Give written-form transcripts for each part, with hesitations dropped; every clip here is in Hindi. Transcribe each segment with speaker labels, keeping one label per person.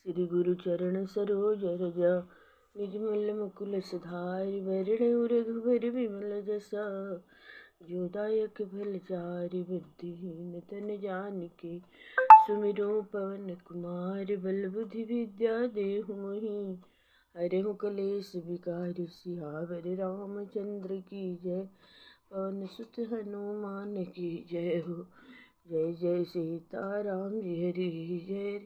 Speaker 1: श्री गुरु चरण सरोज रज निजमल मुकुल सुधारि वरण रघुबर विमल जसा जो दायक फल चारि बुद्धिहीन तन जानिके सुमिरो पवन कुमार बल बुद्धि विद्या देहु मोहि हरहु कलेश विकारी सियावर रामचंद्र की जय। पवन सुत हनुमान की जय हो। जय जय सीताराम जी हरि जय।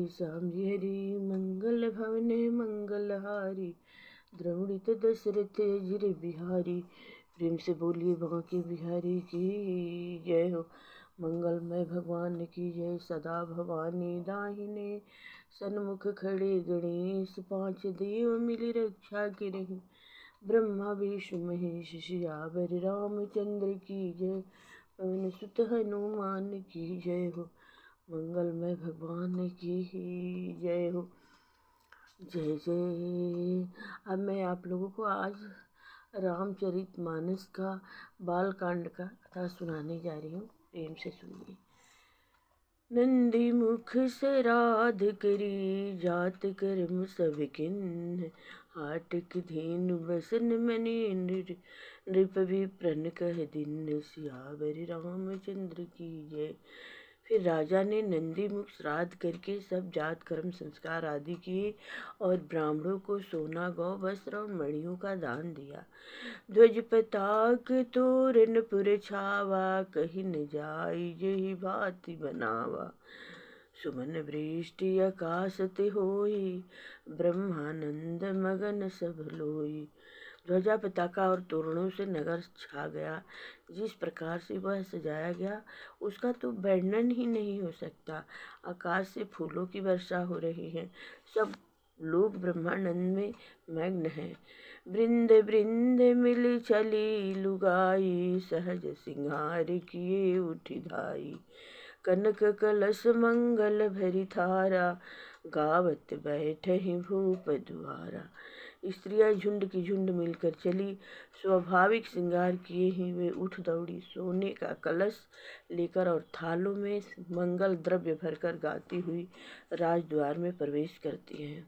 Speaker 1: श्याम जी हरि मंगल भवन मंगलहारी द्रवित दशरथ अजिर बिहारी। प्रेम से बोलिए बांके बिहारी की जय हो। मंगलमय भगवान की जय। सदा भवानी दाहिने सन्मुख खड़े गणेश पांच देव मिली रक्षा के रही। ब्रह्मा विष्णु महेश सियावर रामचंद्र की जय। पवन सुत हनुमान की जय हो। मंगलमय भगवान की ही जय हो। जय जय। अब मैं आप लोगों को आज रामचरितमानस का बालकांड का कथा सुनाने जा रही हूँ। प्रेम से सुनिए। नंदी मुख श्राद्ध करी जात कर्म सब किन्ह। हाटक धेनु बसन मनि नृप विप्रन कह दिन। सियावर रामचंद्र की जय। फिर राजा ने नंदी मुख श्राद्ध करके सब जात कर्म संस्कार आदि किए और ब्राह्मणों को सोना गौ वस्त्र और मणियों का दान दिया। ध्वज पताक तोरण पुर छावा कहीं न जाई जेहि भांति बनावा। सुमन वृष्टि आकाशत होई ब्रह्मानंद मगन सब लोई। ध्वजा पताका और तोरणों से नगर छा गया। जिस प्रकार से वह सजाया गया उसका तो वर्णन ही नहीं हो सकता। आकाश से फूलों की वर्षा हो रही है। सब लोग ब्रह्मानंद में मग्न हैं। वृंद वृंद मिल चली लुगाई सहज सिंगार किए उठी धाई। कनक कलश मंगल भरी थारा गावत बैठहि भूप द्वारा। स्त्रियां झुंड की झुंड मिलकर चली। स्वाभाविक श्रृंगार किए ही वे उठ दौड़ी। सोने का कलश लेकर और थालों में मंगल द्रव्य भरकर गाती हुई राजद्वार में प्रवेश करती हैं।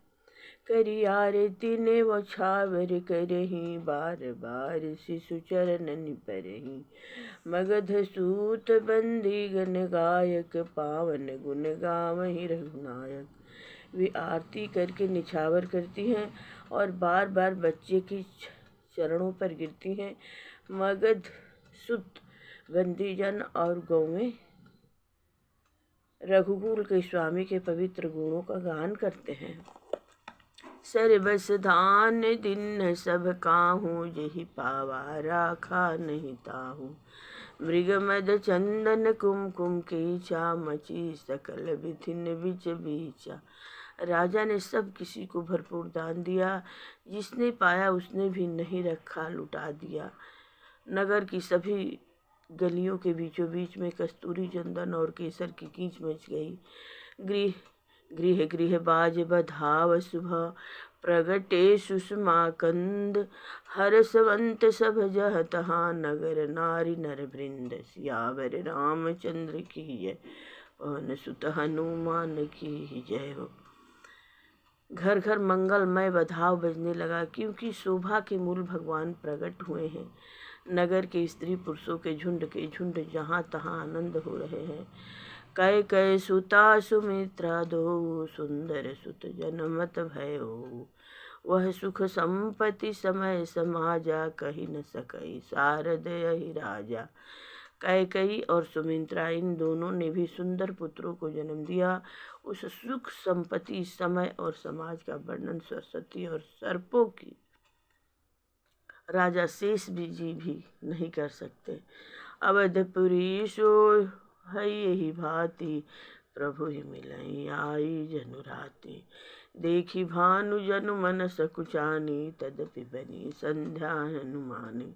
Speaker 1: करी आरती ने वो छावर करही बार बार शिशु चरणन परही। मगध सूत बंदी गण गायक पावन गुण गावहि रघुनायक। वे आरती करके निछावर करती हैं और बार बार बच्चे के चरणों पर गिरती हैं। मगध सुत बंदीजन और गौवें रघुकुल के स्वामी के पवित्र गुणों का गान करते हैं। सरबस धान दिन सब काहू जेहि पावा राखा नहीं ताहू। मृग मद चंदन कुमकुम कीचा मची सकल विधिन बिच बीचा। राजा ने सब किसी को भरपूर दान दिया। जिसने पाया उसने भी नहीं रखा, लुटा दिया। नगर की सभी गलियों के बीचों बीच में कस्तूरी चंदन और केसर की कीच मच गई। गृह गृह गृह बाज बधाव सुबह प्रगटे सुषमा कंद। हरसवंत सब जह तहाँ नगर नारी नर वृंद। सियावर रामचंद्र की जय। पवन सुत हनुमान की जय हो। घर घर मंगलमय बधाव बजने लगा क्योंकि शोभा के मूल भगवान प्रकट हुए हैं। नगर के स्त्री पुरुषों के झुंड जहाँ तहाँ आनंद हो रहे हैं। कै कै सुता सुमित्रा दो सुंदर सुत जनमत भयो। वह सुख संपत्ति समय समाजा कही न सकई शारद यही राजा। कैकई और सुमित्रा इन दोनों ने भी सुंदर पुत्रों को जन्म दिया। उस सुख संपत्ति समय और समाज का वर्णन सरस्वती और सर्पों की राजा शेष जी भी नहीं कर सकते। अवधपुरी सो है यही भांति प्रभु ही मिलई आई जनुराति। देखी भानु जनु मन सकुचानी तदपि बनी संध्या हनुमानी।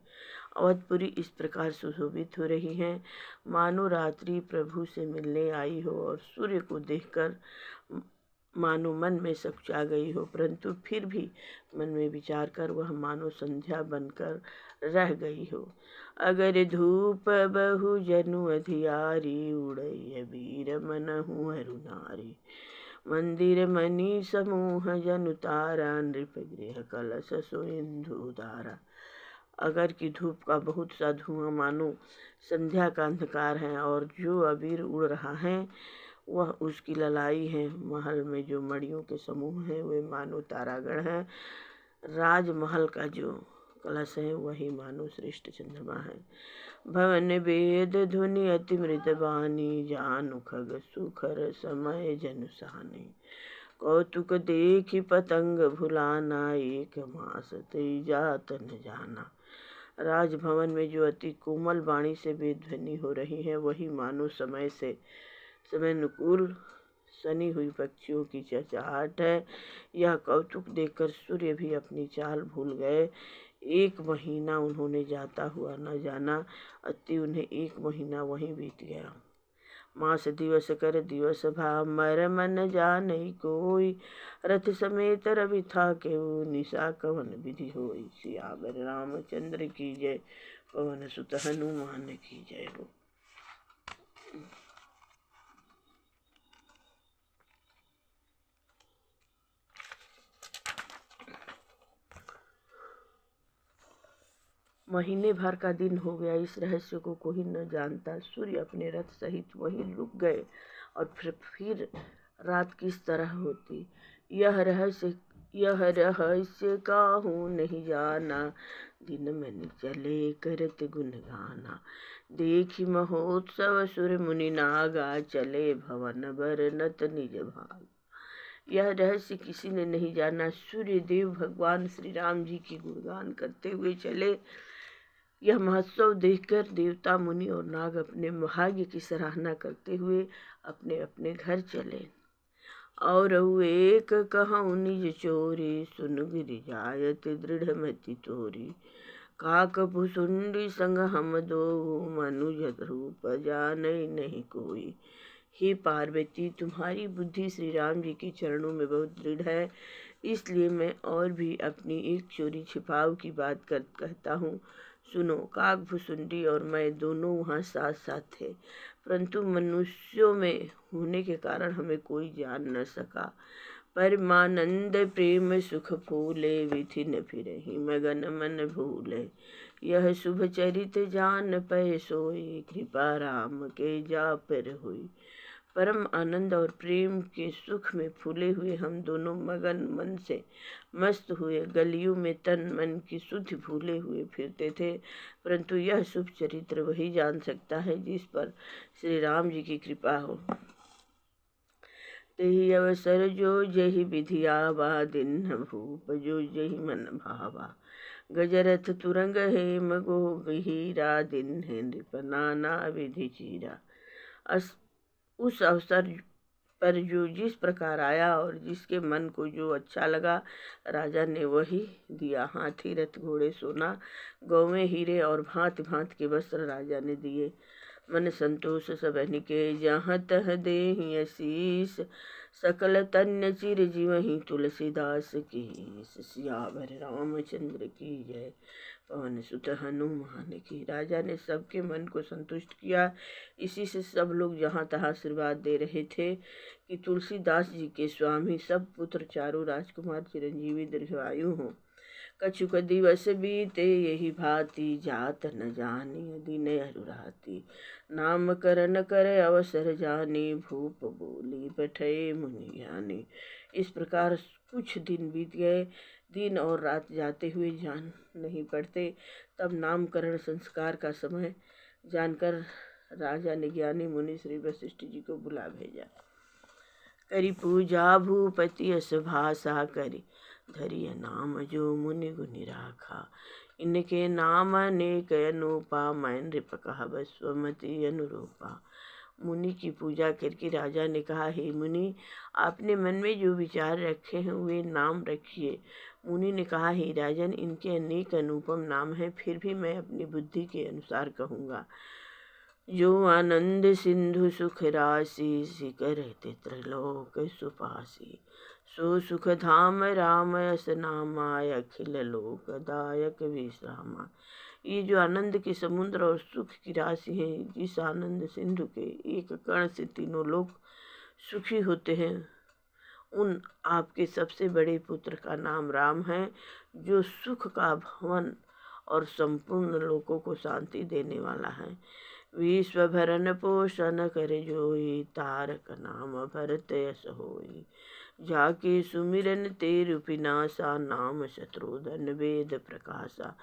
Speaker 1: अवधपुरी इस प्रकार सुशोभित हो रही हैं मानो रात्रि प्रभु से मिलने आई हो और सूर्य को देखकर मानो मन में सकुचा गई हो, परंतु फिर भी मन में विचार कर वह मानो संध्या बनकर रह गई हो। अगर धूप बहु जनु अधियारी उड़ैय वीर मनहु हरु नारी। मंदिर मणि समूह जन उतारा, नृप गृह कलश सो इंदु उदारा। अगर की धूप का बहुत सा धुआं मानो संध्या का अंधकार है, और जो अबीर उड़ रहा है वह उसकी ललाई है। महल में जो मणियों के समूह हैं वे मानो तारागण हैं। राजमहल का जो कलश है वही मानो श्रेष्ठ चंद्रमा है। भवन वेद ध्वनि अति मृत बानी, जानु खग सुखर समय जन सानी। कौतुक देखी पतंग भुलाना, एक मास तेई जात न जाना। राजभवन में जो अति कोमल वाणी से वेद ध्वनि हो रही है वही मानो समय अनुकूल सनी हुई पक्षियों की चहचहाट है। यह कौतुक देखकर सूर्य भी अपनी चाल भूल गए। एक महीना उन्होंने जाता हुआ न जाना, अति उन्हें एक महीना वहीं बीत गया। मास दिवस कर दिवस भाव, मर मन जानई कोई। रथ समेत रवि था केहू, निशा कवन विधि होई। सियावर रामचंद्र की जय, पवन सुत हनुमान की जय हो। महीने भर का दिन हो गया, इस रहस्य को कोई न जानता। सूर्य अपने रथ सहित वहीं रुक गए, और फिर रात किस तरह होती यह रहस्य काहू नहीं जाना। दिन मन चले करत गुण गाना, देखी महोत्सव सुर मुनि नागा। चले भवन बर नत निज भाग। यह रहस्य किसी ने नहीं जाना। सूर्य देव भगवान श्री राम जी की गुणगान करते हुए चले। यह महोत्सव देखकर देवता मुनि और नाग अपने भाग्य की सराहना करते हुए अपने अपने घर चले। और एक कहूँ निज चोरी, सुन गिरिजायत दृढ़ मति तोरी। काक भुसुंडी संग हम दो, मनुज रूप जानई नहीं कोई। हे पार्वती, तुम्हारी बुद्धि श्री राम जी के चरणों में बहुत दृढ़ है, इसलिए मैं और भी अपनी एक चोरी छिपाव की बात कहता हूँ। सुनो, काक भुसुंडी और मैं दोनों वहाँ साथ साथ थे, परंतु मनुष्यों में होने के कारण हमें कोई जान न सका। परमानंद प्रेम सुख फूले, विधि न फिरहि मगन मन भूले। यह शुभ चरित जान पै सोई, कृपा राम के जा पर हुई। परम आनंद और प्रेम के सुख में फूले हुए हम दोनों मगन मन से मस्त हुए गलियों में तन मन की शुद्धि भूले हुए फिरते थे, परंतु यह शुभ चरित्र वही जान सकता है जिस पर श्री राम जी की कृपा हो। तेहि अवसर जो जहि विधि आवा, दिन भूप जो जहि मन भावा। गजरथ तुरंग हेम गोग हीरा, दिन है नृप नाना विधि चीरा। उस अवसर पर जो जिस प्रकार आया और जिसके मन को जो अच्छा लगा, राजा ने वही दिया। हाथी रथ घोड़े सोना गौवें हीरे और भांति भांति के वस्त्र राजा ने दिए। मन संतोष सब के जहाँ तह देहि आशीष, सकल तन्य चिर जीवहि तुलसीदास की। सियावर रामचंद्र की जय, पवन सुत हनुमान की। राजा ने सबके मन को संतुष्ट किया। इसी से सब लोग जहाँ तहाँ आशीर्वाद दे रहे थे कि तुलसीदास जी के स्वामी सब पुत्र चारों राजकुमार चिरंजीवी दीर्घायु हों। कछुक दिवस बीते यही भांति, जात न जानी दिन अरुराती। नाम करन कर अवसर जानी, भूप बोली बैठे मुनि ज्ञानी। इस प्रकार कुछ दिन बीत गए। दिन और रात जाते हुए जान नहीं पड़ते। तब नामकरण संस्कार का समय जानकर राजा ने ज्ञानी मुनि श्री वशिष्ठ जी को बुला भेजा। करी पूजा भूपति यश भाषा, करी धरिय नाम जो मुनि गुनि राखा। इनके नाम अनेक अनुपा, मैं नृप कहब स्वमति अनुरूपा। मुनि की पूजा करके राजा ने कहा, हे मुनि, आपने मन में जो विचार रखे हैं वे नाम रखिए। मुनि ने कहा, हे राजन, इनके अनेक अनुपम नाम हैं, फिर भी मैं अपनी बुद्धि के अनुसार कहूँगा। जो आनंद सिंधु सुख राशि, शिखर त्रिलोक सुपासी। सो सुख धाम राम यस नामा, अखिल लोक दायक विश्रामा। ये जो आनंद के समुद्र और सुख की राशि है, जिस आनंद सिंधु के एक कण से तीनों लोग सुखी होते हैं, उन आपके सबसे बड़े पुत्र का नाम राम है, जो सुख का भवन और संपूर्ण लोकों को शांति देने वाला है। विश्व भरन पोषण कर जोई, तारक नाम भरत यश होई। जाके सुमिरन तेरु पिनासा, नाम शत्रुधन वेद प्रकाशा।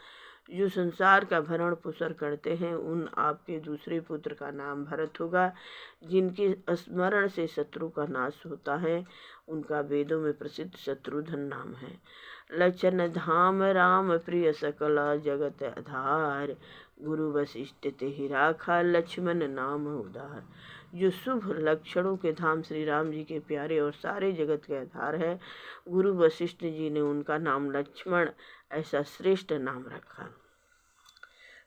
Speaker 1: जो संसार का भरण पोषण करते हैं, उन आपके दूसरे पुत्र का नाम भरत होगा, जिनके स्मरण से शत्रु का नाश होता है। उनका वेदों में प्रसिद्ध शत्रुधन नाम है। लक्षण धाम राम प्रिय सकला, जगत आधार। गुरु वशिष्ठ तेहि राखा, लक्ष्मण नाम उदार। जो शुभ लक्षणों के धाम श्री राम जी के प्यारे और सारे जगत के आधार है, गुरु वशिष्ठ जी ने उनका नाम लक्ष्मण ऐसा श्रेष्ठ नाम रखा।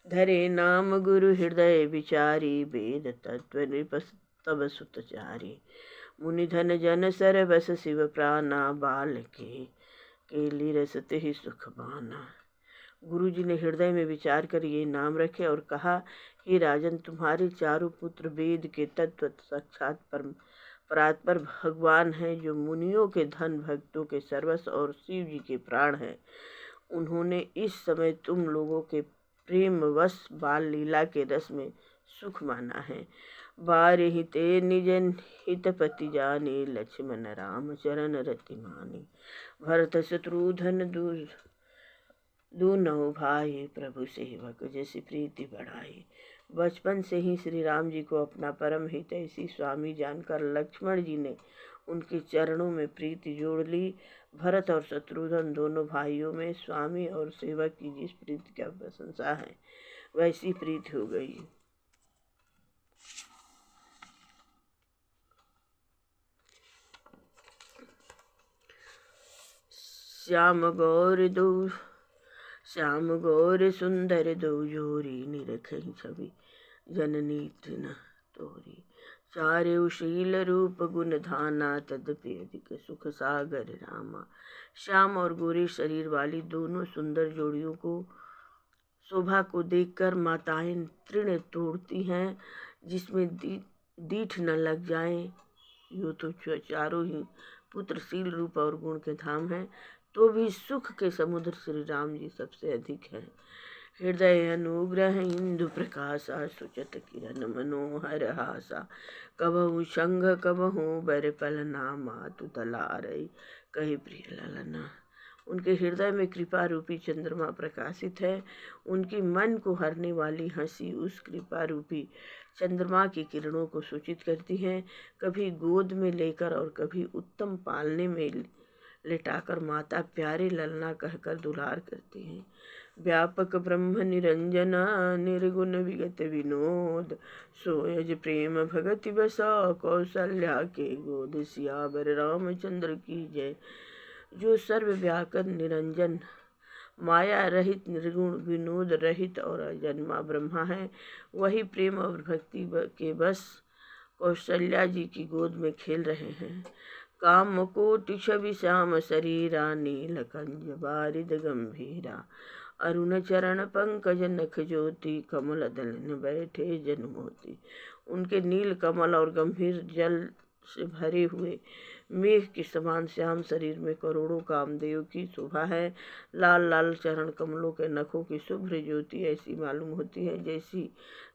Speaker 1: धरे नाम गुरु हृदय विचारी, वेद तत्व नृप तब सुतचारी। मुनि धन जन सर बस शिव प्राणा, बाल के लिरसत ही सुख बाना। गुरु जी ने हृदय में विचार कर ये नाम रखे और कहा, हे राजन, तुम्हारे चारों पुत्र वेद के तत्व साक्षात परात्पर भगवान हैं, जो मुनियों के धन, भक्तों के सर्वस्व और शिव जी के प्राण हैं। उन्होंने इस समय तुम लोगों के प्रेमवश बाल लीला के रस में सुख माना है। बारे हिते निजन हितपति जाने, लक्ष्मण राम चरण रति माने। भरत शत्रुधन दोनों भाई, प्रभु सेवक जैसी प्रीति बढ़ाई। बचपन से ही श्री राम जी को अपना परम हितैषी स्वामी जानकर लक्ष्मण जी ने उनके चरणों में प्रीति जोड़ ली। भरत और शत्रुघ्न दोनों भाइयों में स्वामी और सेवक की जिस प्रीति का प्रशंसा है, वैसी प्रीति हो गई। श्याम गौर सुंदर दो जोरी, निरखहि छवि जननी तृण तोरी। चार्यु शील रूप गुण धाना, तदपि अधिक सुख सागर रामा। श्याम और गोरे शरीर वाली दोनों सुंदर जोड़ियों को शोभा को देखकर माताएं तृण तोड़ती हैं, जिसमें दीठ न लग जाए। यो तो चारों ही पुत्र शील रूप और गुण के धाम हैं, तो भी सुख के समुद्र श्री राम जी सबसे अधिक हैं। हृदय अनुग्रह इंदु प्रकाशा, सुचत किरण मनोहर हासा। कबहु संग कबहु बर पलना, मातु तलारई कही प्रिय ललना। उनके हृदय में कृपा रूपी चंद्रमा प्रकाशित है। उनकी मन को हरने वाली हंसी उस कृपा रूपी चंद्रमा की किरणों को सूचित करती है। कभी गोद में लेकर और कभी उत्तम पालने में लेटाकर माता प्यारे ललना कहकर दुलार करती हैं। व्यापक ब्रह्म निरंजना, निर्गुण विगत विनोद। सोयज प्रेम भगति बसा, कौशल्या के गोद। सियावर रामचंद्र की जय। जो सर्वव्यापक निरंजन, माया रहित, निर्गुण, विनोद रहित और अजन्मा ब्रह्मा है, वही प्रेम और भक्ति के बस कौशल्या जी की गोद में खेल रहे हैं। काम कोटि छवि श्याम शरीरा, नीलकंज बारिद गंभीरा। अरुण चरण पंकज नख ज्योति, कमल दलन बैठे जन्मोति। उनके नील कमल और गंभीर जल से भरे हुए मेघ के समान श्याम शरीर में करोड़ों कामदेव की शोभा है। लाल लाल चरण कमलों के नखों की शुभ्र ज्योति ऐसी मालूम होती है जैसी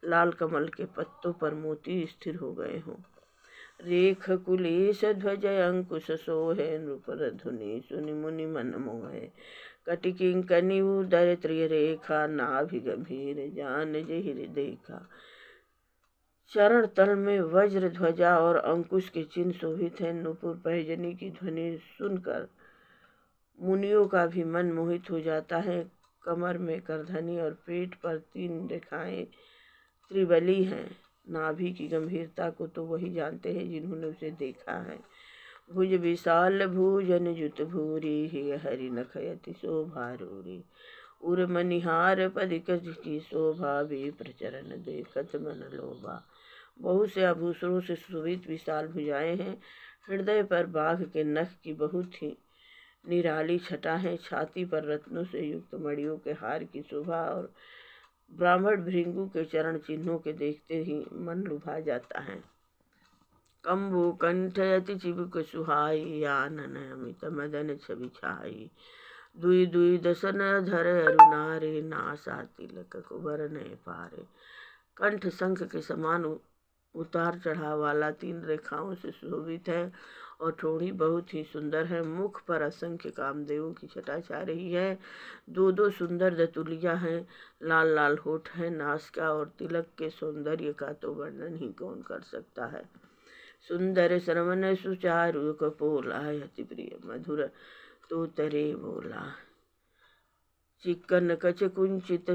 Speaker 1: लाल कमल के पत्तों पर मोती स्थिर हो गए हों। रेख कुलेश ध्वज अंकुश सोहे, नृपर धुनि सुनि मुनि मन मोहे। कटिकिंकनि उदर त्रिय रेखा, नाभि गंभीर जान जहिर देखा। चरण तल में वज्र ध्वजा और अंकुश के चिन्ह शोभित हैं। नूपुर पैजनी की ध्वनि सुनकर मुनियों का भी मन मोहित हो जाता है। कमर में करधनी और पेट पर 3 रेखाएं त्रिबली हैं। नाभि की गंभीरता को तो वही जानते हैं जिन्होंने उसे देखा है। भुज विशाल भूजन जुत भूरी, हे हरि नखयति शोभा रूरी। उर मनिहार पदिकज की शोभा, भी प्रचरण देखत मन लोभा। बहुत से आभूषणों से सुशोभित विशाल भुजाएं हैं। हृदय पर बाघ के नख की बहुत ही निराली छटा है। छाती पर रत्नों से युक्त मणियों के हार की शोभा और ब्राह्मण भृंगु के चरण चिन्हों के देखते ही मन लुभा जाता है। कंबु कंठ अति चिबुक सुहाई, आनन अमित मदन छवि छाई। दुई दुई दसन धर अरुणारे, नासा तिलक कुबर नय पारे। कंठ शंख के समान उतार चढ़ाव वाला 3 रेखाओं से सुशोभित है और ठोड़ी बहुत ही सुंदर है। मुख पर असंख्य कामदेवों की छटा छा रही है। 2 सुंदर दतुलिया हैं। लाल लाल होठ है। नासिका और तिलक के सौंदर्य का तो वर्णन ही कौन कर सकता है। सुंदर श्रवण सुचारु कपोला, अति प्रिय मधुर तो तरे बोला। चिक्कन कच कुंचित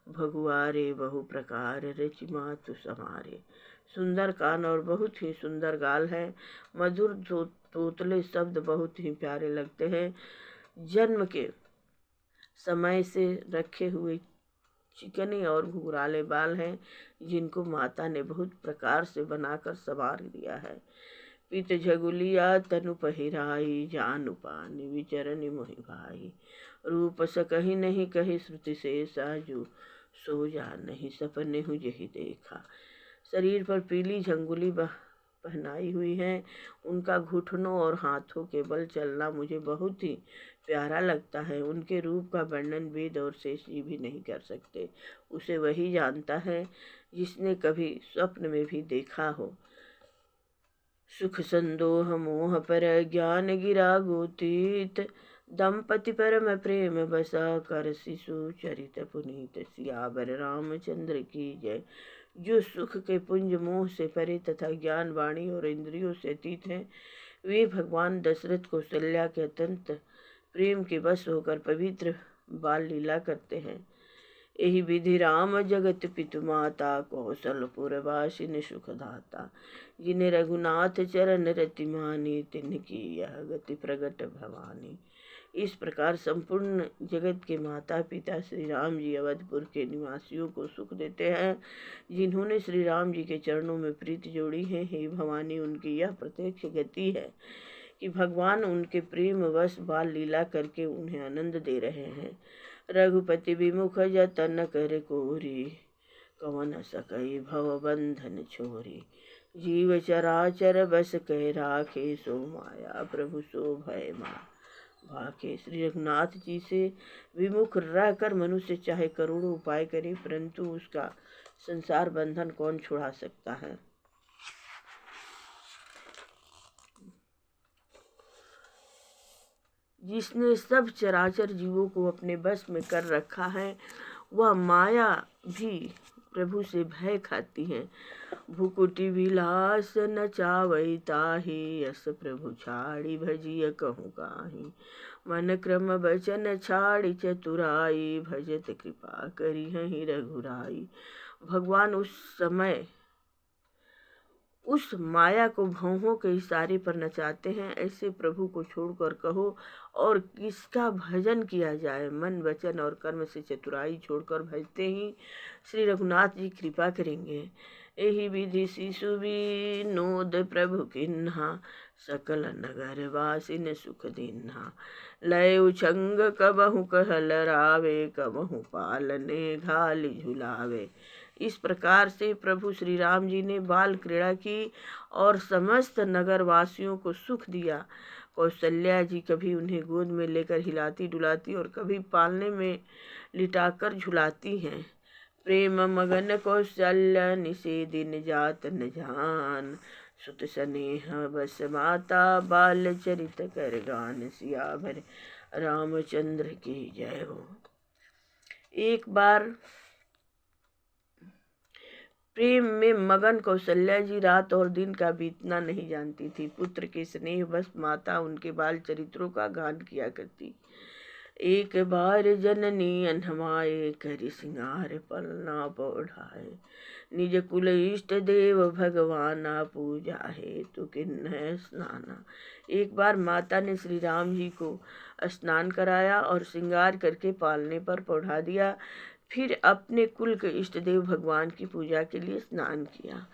Speaker 1: भगुआरे, बहु प्रकार रचि मातु समारे। सुंदर कान और बहुत ही सुंदर गाल है। मधुर तोतले शब्द बहुत ही प्यारे लगते हैं। जन्म के समय से रखे हुए चिकने और घुघराले बाल हैं, जिनको माता ने बहुत प्रकार से बनाकर संवार दिया है। पित झगुलिया तनु पहिराई, जानु पानी विचरनि मोहि भाई। रूप सकहि नहीं कही श्रुति से साजू, सो जा नहीं सपने हूँ यही देखा। शरीर पर पीली झंगुली पहनाई हुई है। उनका घुटनों और हाथों के बल चलना मुझे बहुत ही प्यारा लगता है। उनके रूप का वर्णन वेद और शेष जी भी नहीं कर सकते। उसे वही जानता है जिसने कभी स्वप्न में भी देखा हो। सुख संदोह मोह पर ज्ञान गिरा गोतीत, दंपति परम प्रेम बसा कर शिशु चरित पुनीत। सियावर रामचंद्र की जय। जो सुख के पुंज मोह से परे तथा ज्ञान वाणी और इंद्रियों से अतीत हैं, वे भगवान दशरथ कौशल्या के अत्यंत प्रेम के वश होकर पवित्र बाल लीला करते हैं। यही विधि राम जगत पितु माता, कौशलपुर वासिन सुखदाता। जिन्हें रघुनाथ चरण रति मानी, तिनकी यह गति प्रगट भवानी। इस प्रकार संपूर्ण जगत के माता पिता श्री राम जी अवधपुर के निवासियों को सुख देते हैं, जिन्होंने श्री राम जी के चरणों में प्रीति जोड़ी है। हे भवानी, उनकी यह प्रत्यक्ष गति है कि भगवान उनके प्रेम वश बाल लीला करके उन्हें आनंद दे रहे हैं। रघुपति विमुख जतन कर कोरी, कवन सकई भव बंधन छोरी। जीव चराचर बस कह राखे, सो माया प्रभु सो भय माँ भाके। श्री रघुनाथ जी से विमुख रहकर मनुष्य चाहे करोड़ों उपाय करे, परंतु उसका संसार बंधन कौन छुड़ा सकता है। जिसने सब चराचर जीवों को अपने बस में कर रखा है, वह माया भी प्रभु से भय खाती है। भुकुटी विलास न चावई ताहि, यस प्रभु छाड़ी भजिय कहूँ काहि। मन क्रम बचन छाड़ी चतुराई, भजत कृपा करी हहि रघुराई। भगवान उस समय उस माया को भौहों के इशारे पर नचाते हैं। ऐसे प्रभु को छोड़कर कहो और किसका भजन किया जाए। मन वचन और कर्म से चतुराई छोड़कर भजते ही श्री रघुनाथ जी कृपा करेंगे। यही विधि शिशु विनोद प्रभु किन्हा, सकल नगर वासिन सुख दिन्हा। लय उछंग कबहु कहल रावे, कबहु पालने घाली झुलावे। इस प्रकार से प्रभु श्री राम जी ने बाल क्रीड़ा की और समस्त नगरवासियों को सुख दिया। कौशल्या जी कभी उन्हें गोद में लेकर हिलाती डुलाती और कभी पालने में लिटाकर झुलाती हैं। प्रेम मगन कौशल्या निशे दिन जात न जान, सुत स्नेह बस माता बाल चरित कर गान। सियावर रामचंद्र की जय हो। एक बार प्रेम में मगन कौशल्या जी रात और दिन का बीतना नहीं जानती थी। पुत्र के स्नेह बस माता उनके बाल चरित्रों का गान किया करती। एक बार जननी अनहमाए, करि सिंगार पलना पौढ़ाए। निज कुल इष्ट देव भगवाना, पूजा है तु किन्ह स्नाना। एक बार माता ने श्री राम जी को स्नान कराया और श्रृंगार करके पालने पर पौढ़ा दिया। फिर अपने कुल के इष्ट देव भगवान की पूजा के लिए स्नान किया।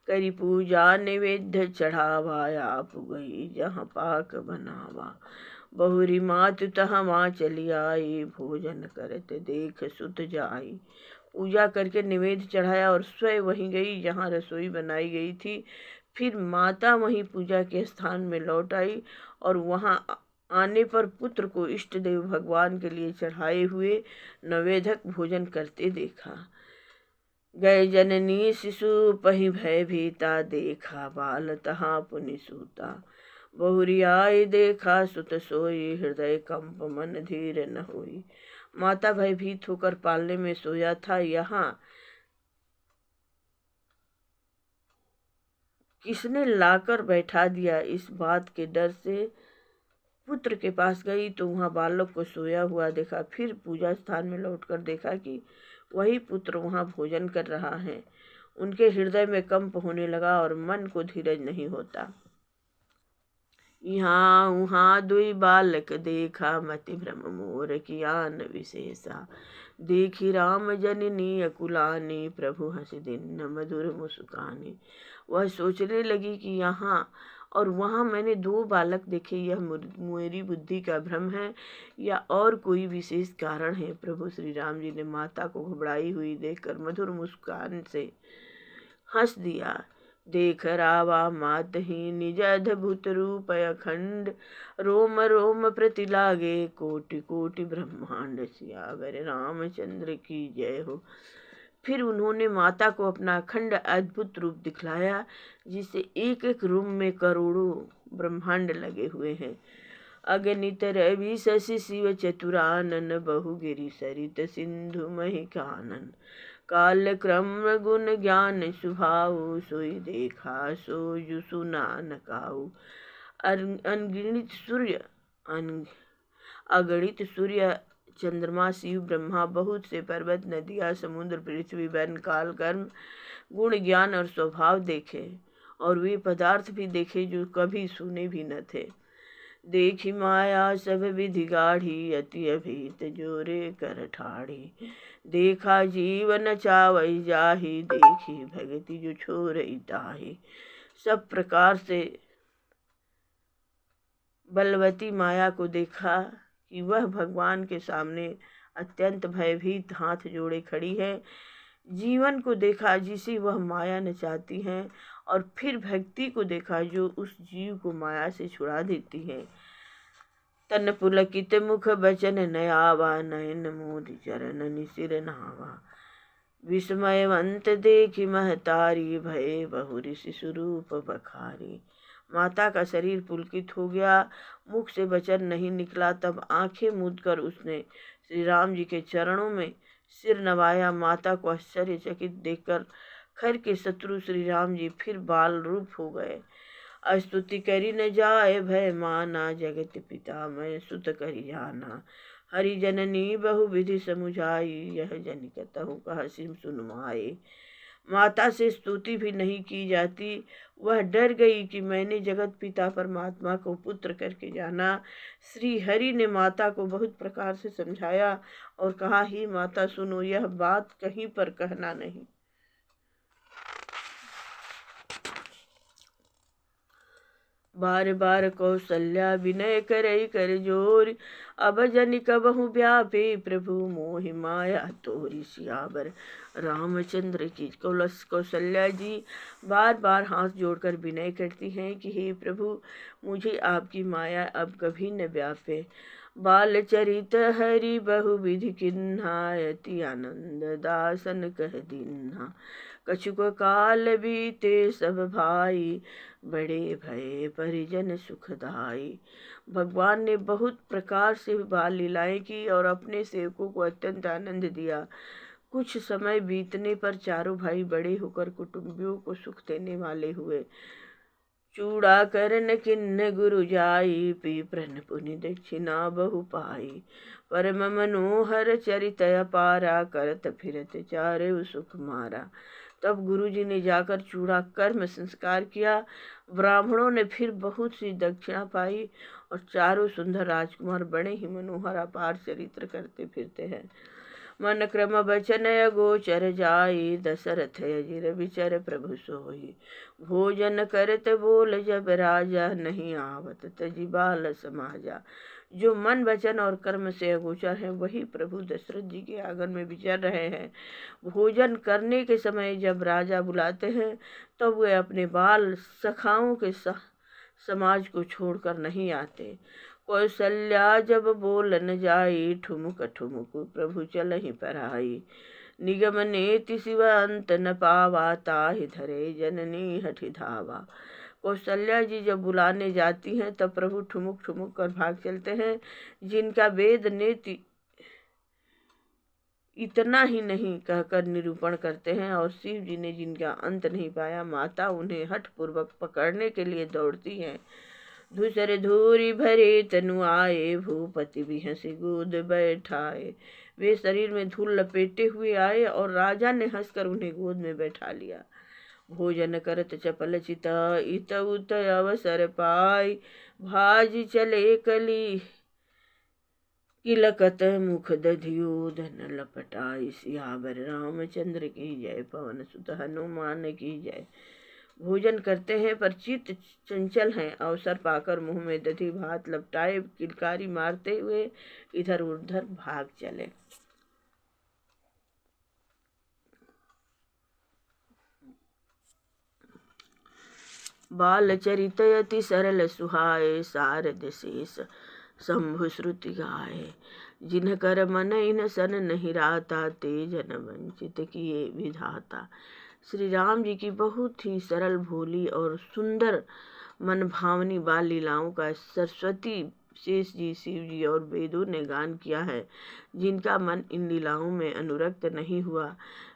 Speaker 1: करी पूजा नैवेद्य चढ़ावा, आप गई जहाँ पाक बनावा। बहुरी मात तहाँ माँ चली आई, भोजन करत देख सुत जाई। पूजा करके निवेद्य चढ़ाया और स्वयं वहीं गई जहाँ रसोई बनाई गई थी। फिर माता वहीं पूजा के स्थान में लौट आई और वहां आने पर पुत्र को इष्ट देव भगवान के लिए चढ़ाए हुए नवेदक भोजन करते देखा। गए जननी शिशु पहि भय भीता, देखा बाल तहाँ पुनि सूता। बहुरियाई देखा सुत सोई, हृदय कंप मन धीर न होई। माता भयभीत होकर पालने में सोया था। यहाँ किसने लाकर बैठा दिया, इस बात के डर से पुत्र के पास गई तो वहाँ बालक को सोया हुआ देखा। फिर पूजा स्थान में लौटकर देखा कि वही पुत्र वहाँ भोजन कर रहा है। उनके हृदय में कंप होने लगा और मन को धीरज नहीं होता। यहाँ उहाँ दुई बालक देखा, मति भ्रम मोर कियान विशेषा। देखी राम जननी अकुलानी, प्रभु हंस दिन मधुर मुस्कानी। वह सोचने लगी कि यहाँ और वहाँ मैंने दो बालक देखे, यह मेरी बुद्धि का भ्रम है या और कोई विशेष कारण है। प्रभु श्री राम जी ने माता को घबराई हुई देखकर मधुर मुस्कान से हंस दिया। देख रावा मात ही निज अद्भुत रूप अखंड, रोम रोम प्रति लागे कोटि कोटि ब्रह्मांड। सियावर रामचंद्र की जय हो। फिर उन्होंने माता को अपना अखंड अद्भुत रूप दिखलाया, जिससे एक एक रूम में करोड़ों ब्रह्मांड लगे हुए हैं। अगणित रवि शशि शिव चतुरानन, बहुगिरि सरित सिंधु महि कानन। काल क्रम गुण ज्ञान सुभाऊ, सोई देखा सोजु सुना न काऊ। अनगिणित सूर्य अगणित सूर्य चंद्रमा शिव ब्रह्मा, बहुत से पर्वत नदियाँ समुद्र पृथ्वी वन काल कर्म गुण ज्ञान और स्वभाव देखे, और वे पदार्थ भी देखे जो कभी सुने भी न थे। देखी माया सब विधि गाढ़ी, अति अभीत जोरे कर ठाढ़ी। देखा जीवन चावई जाही, देखी भगति जो छोरई ताही। सब प्रकार से बलवती माया को देखा कि वह भगवान के सामने अत्यंत भयभीत हाथ जोड़े खड़ी है। जीवन को देखा जिसे वह माया नचाती हैं, और फिर भक्ति को देखा जो उस जीव को माया से छुड़ा देती है। तन पुलकित मुख बचन नयावा, नयन मोद चरण निसिर नावा। विस्मयवंत देखी महतारी, भय बहु ऋषि रूप बखारी। माता का शरीर पुलकित हो गया, मुख से वचन नहीं निकला। तब आंखें मूंदकर उसने श्री राम जी के चरणों में सिर नवाया। माता को आश्चर्यचकित देखकर खर के शत्रु श्री राम जी फिर बाल रूप हो गए। स्तुति करी न जाए भय माना, जगत पिता मैं सुत करी जाना। हरि जननी बहु विधि समुझाई, यह जन कतहु कह सिम सुन माई। माता से स्तुति भी नहीं की जाती। वह डर गई कि मैंने जगत पिता परमात्मा को पुत्र करके जाना। श्री हरि ने माता को बहुत प्रकार से समझाया और कहा, ही माता सुनो, यह बात कहीं पर कहना नहीं। बार बार कौशल्या विनय करई कर जोर, अब जन कबहु व्यापे प्रभु मोहि माया तोरी। सियावर रामचंद्र की। कौशल्या जी बार बार हाथ जोड़कर विनय करती हैं कि हे प्रभु, मुझे आपकी माया अब कभी न व्यापे। बाल चरित हरि बहु विधि किन्हा, अति आनंद दासन कह दिन्हा। कछुक काल बीते सब भाई, बड़े भय परिजन सुखदाई। भगवान ने बहुत प्रकार से बाल लीलाएं की और अपने सेवकों को अत्यंत आनंद दिया। कुछ समय बीतने पर चारों भाई बड़े होकर कुटुंबियों को सुख देने वाले हुए। चूड़ा करन किन्न गुरु जाई, पी प्रन पुनि दक्षिणा बहु पाई। परम मनोहर चरित अपारा, करत फिरत चारे सुख मारा। तब गुरुजी ने जाकर चूड़ा कर्म संस्कार किया। ब्राह्मणों ने फिर बहुत सी दक्षिणा पाई और चारों सुंदर राजकुमार बड़े ही मनोहर अपार चरित्र करते फिरते हैं। मन क्रम बचन अगोचर जाई, दशरथ अजिर विचर प्रभु सोई। भोजन करत बोल जब राजा, नहीं आवत तजि बाल समाजा। जो मन वचन और कर्म से अगोचर है वही प्रभु दशरथ जी के आंगन में विचर रहे हैं। भोजन करने के समय जब राजा बुलाते हैं तब वे अपने बाल सखाओं के समाज को छोड़कर नहीं आते। कौशल्या जब बोलन जाई, ठुमुक ठुमुक प्रभु चलहि पराई। निगम नेति शिव अंत न पावा, ताहि धरे जननी हठि धावा। कौशल्या जी जब बुलाने जाती हैं तब प्रभु ठुमुक ठुमुक कर भाग चलते हैं। जिनका वेद नेति इतना ही नहीं कहकर निरूपण करते हैं और शिव जी ने जिनका अंत नहीं पाया, माता उन्हें हठ पूर्वक पकड़ने के लिए दौड़ती हैं। धूसर धूरी भरे तनु आए, भूपति भी हंसी गोद बैठाए। वे शरीर में धूल लपेटे हुए आए और राजा ने हंसकर उन्हें गोद में बैठा लिया। भोजन करत चपल चिता, इत उत अवसर पाई। भाज चले कली किलकत मुख दधियोधन लपटाई। सियावर रामचंद्र की जय, पवन सुत हनुमान की जय। भोजन करते हैं पर चित्त चंचल हैं, अवसर पाकर मुंह में दधी भात लपटाए किलकारी मारते हुए इधर उधर भाग चले। बाल चरित अति सरल सुहाए, शारद शेष शंभु श्रुति गाए। जिन्ह कर मन इन सन नहीं राता, ते जन वंचित किए विधाता। श्री राम जी की बहुत ही सरल भोली और सुंदर मन भावनी बाल लीलाओं का सरस्वती शेष जी, शिव जी और वेदों ने गान किया है। जिनका मन इन लीलाओं में अनुरक्त नहीं हुआ,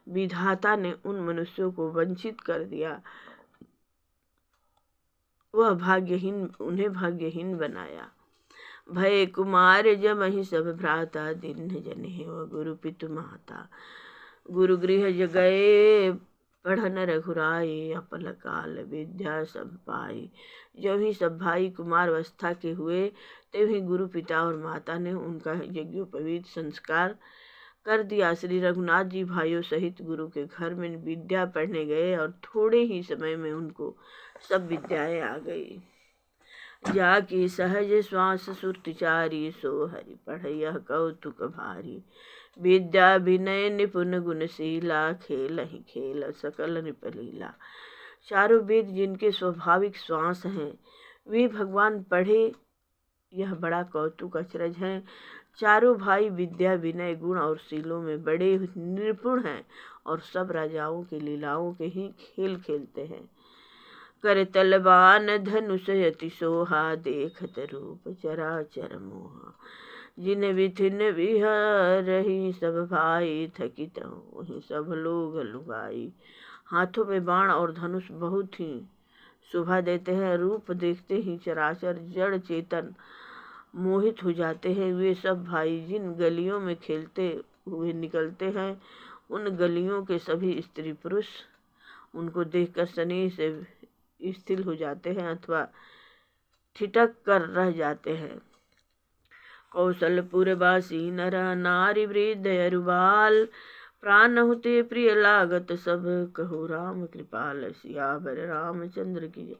Speaker 1: विधाता ने उन मनुष्यों को वंचित कर दिया। वह उन्हें भाग्यहीन बनाया। भय कुमार जमहि सब भ्राता, दीन्ह जनेह व गुरु पितु माता। गुरु गृह गए पढ़न रघुराई, अपल काल विद्या सब पाई। जो ही सब भाई कुमार अवस्था के हुए तभी गुरु पिता और माता ने उनका यज्ञोपवीत संस्कार कर दिया। श्री रघुनाथ जी भाइयों सहित गुरु के घर में विद्या पढ़ने गए और थोड़े ही समय में उनको सब विद्याएं आ गई। जाकी सहज श्वास सुरतिचारी, सो हरि पढ़ैया कौतुक भारी। विद्या विनय निपुण गुणशीला, खेल ही खेल सकल निपलीला। चारों वेद जिनके स्वाभाविक श्वास हैं, वे भगवान पढ़े, यह बड़ा कौतुक अचरज है। चारों भाई विद्या विनय गुण और शीलों में बड़े निपुण हैं और सब राजाओं की लीलाओं के ही खेल खेलते हैं। कर तलवान धनुष अति सोहा, देखत रूप चराचर मोहा। जिन विथिन विहरहि सब भाई, थकित वहीं सब लोग लुगाई। हाथों में बाण और धनुष बहुत ही शोभा देते हैं। रूप देखते ही चराचर जड़ चेतन मोहित हो जाते हैं। वे सब भाई जिन गलियों में खेलते हुए निकलते हैं, उन गलियों के सभी स्त्री पुरुष उनको देखकर स्नेह से स्थिर हो जाते हैं अथवा ठिठक कर रह जाते हैं। कौशलपुरवासी नर नारी वृद्ध अरुबाल, प्राण हुते प्रिय लागत सब, कहो राम कृपाल। सियावर रामचंद्र की जय।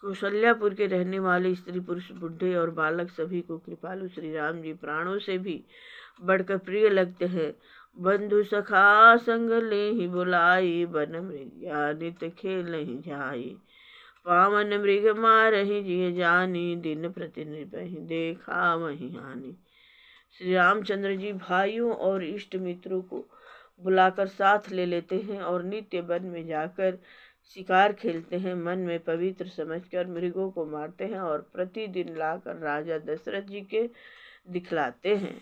Speaker 1: कौशल्यापुर के रहने वाले स्त्री पुरुष बुढ़े और बालक सभी को कृपालु श्री राम जी प्राणों से भी बढ़कर प्रिय लगते हैं। बंधु सखा संग ले ही बुलाई, बन मृग्या नित खेल ही जाई। पावन मृग मारहि जिय जानी, दिन प्रति नृपहि देखा वही हानि। श्री रामचंद्र जी भाइयों और इष्ट मित्रों को बुलाकर साथ ले लेते हैं और नित्य वन में जाकर शिकार खेलते हैं। मन में पवित्र समझकर मृगों को मारते हैं और प्रतिदिन लाकर राजा दशरथ जी के दिखलाते हैं।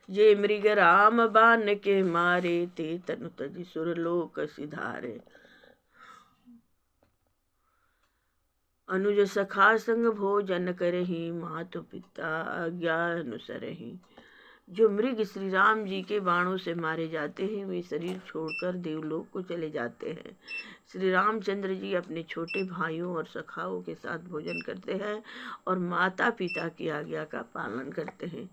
Speaker 1: जे मृग राम बान के मारे, ते तनु तजि सुरलोक सिधारे। अनुज सखा संग भोजन करहि, मातु पिता आज्ञा अनुसरहि। जो मृग श्री राम जी के बाणों से मारे जाते हैं वे शरीर छोड़कर देवलोक को चले जाते हैं। श्री रामचंद्र जी अपने छोटे भाइयों और सखाओं के साथ भोजन करते हैं और माता पिता की आज्ञा का पालन करते हैं।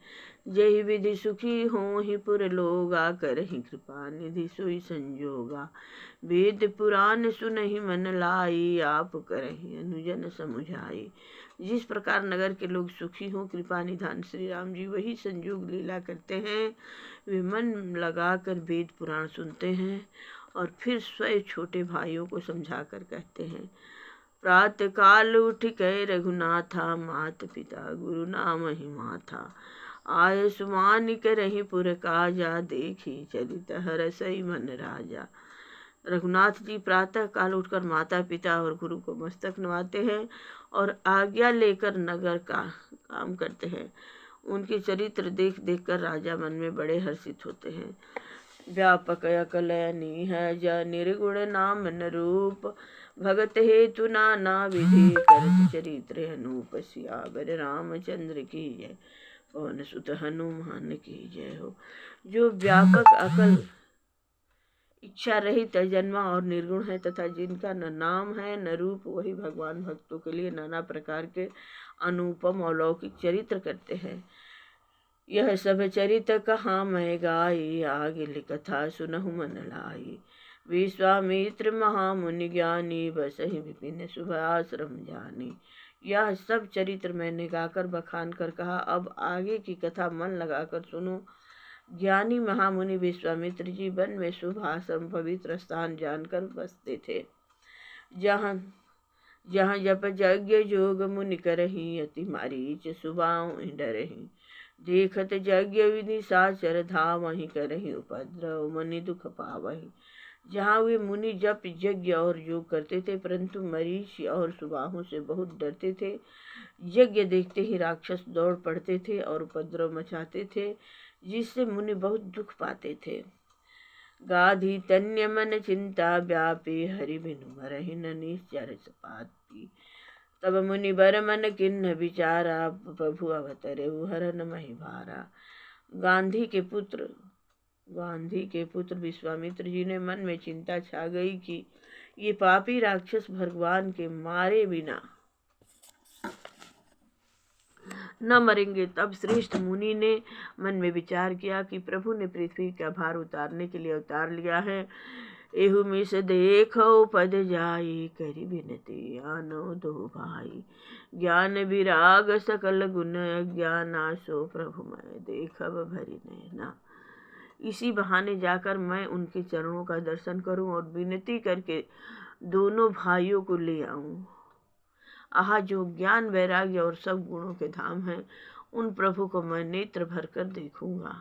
Speaker 1: जय विधि सुखी हों ही पुर लोगा, करहि कृपा निधि सोई संजोगा। वेद पुराण सुनहि मन लाई, आप करहि अनुजन समुझाई। जिस प्रकार नगर के लोग सुखी हों, कृपा निधान श्री राम जी वही संयोग लीला करते हैं। वे मन लगाकर वेद पुराण सुनते हैं और फिर स्वयं छोटे भाइयों को समझा कर कहते हैं। प्रातः काल उठ कै रघुनाथा, मात पिता गुरु नाम ही माथा। आय सुमान करहि पुर काजा, देखी चरित हरसई मन राजा। रघुनाथ जी प्रातः काल उठकर माता पिता और गुरु को मस्तक नवाते हैं और आज्ञा लेकर नगर का काम करते हैं। उनके चरित्र देख देख कर राजा मन में बड़े हर्षित होते हैं। व्यापक अकलनी है ज निर्गुण नाम न रूप, भगत हेतु नाना विधि करत चरित्र अनूप। सियावर रामचंद्र की जय, पवन सुत हनुमान की जय हो। जो व्यापक अकल इच्छा रहित जन्मा और निर्गुण है तथा जिनका न नाम है न रूप, वही भगवान भक्तों के लिए नाना प्रकार के अनुपम अलौकिक चरित्र करते हैं। यह सब चरित्र कहाँ मैं गाई, आगे कथा सुनहु मन लाई। विश्वामित्र महामुनि ज्ञानी, बसहि विपिन शुभ आश्रम जानी। यह सब चरित्र मैंने गाकर बखान कर कहा, अब आगे की कथा मन लगाकर सुनो। ज्ञानी महामुनि विश्वामित्र जी वन में शुभ आश्रम पवित्र स्थान जानकर बसते थे, जहाँ जहाँ जप यज्ञ जोग मुनि करही, अति मारीच सुबाऊ डरही। देखत यज्ञ विधि साचर धावहि, करही उपद्रव मनि दुख पावही। जहाँ वे मुनि जप यज्ञ और योग करते थे, परंतु मरीच और सुबाहों से बहुत डरते थे। यज्ञ देखते ही राक्षस दौड़ पड़ते थे और उपद्रव मचाते थे, जिससे मुनि बहुत दुख पाते थे। गाधी तन्य मन चिंता व्यापी, हरि बिनु मरहि न निश्चर सपाती। तब मुनि बर मन किन्ह विचारा, प्रभु अवतरे हरन महि भारा। गांधी के पुत्र विश्वामित्र जी ने मन में चिंता छा गई कि ये पापी राक्षस भगवान के मारे बिना न मरेंगे। तब श्रेष्ठ मुनि ने मन में विचार किया कि प्रभु ने पृथ्वी का भार उतारने के लिए अवतार लिया है। एहु मिस देखो पद जाई, करी विनती आनो दो भाई। ज्ञान विराग सकल गुण, अज्ञाना सो प्रभु मैं देखब भरी नैना। इसी बहाने जाकर मैं उनके चरणों का दर्शन करूं और विनती करके दोनों भाइयों को ले आऊं। आहा, जो ज्ञान वैराग्य और सब गुणों के धाम हैं, उन प्रभु को मैं नेत्र भर कर देखूंगा।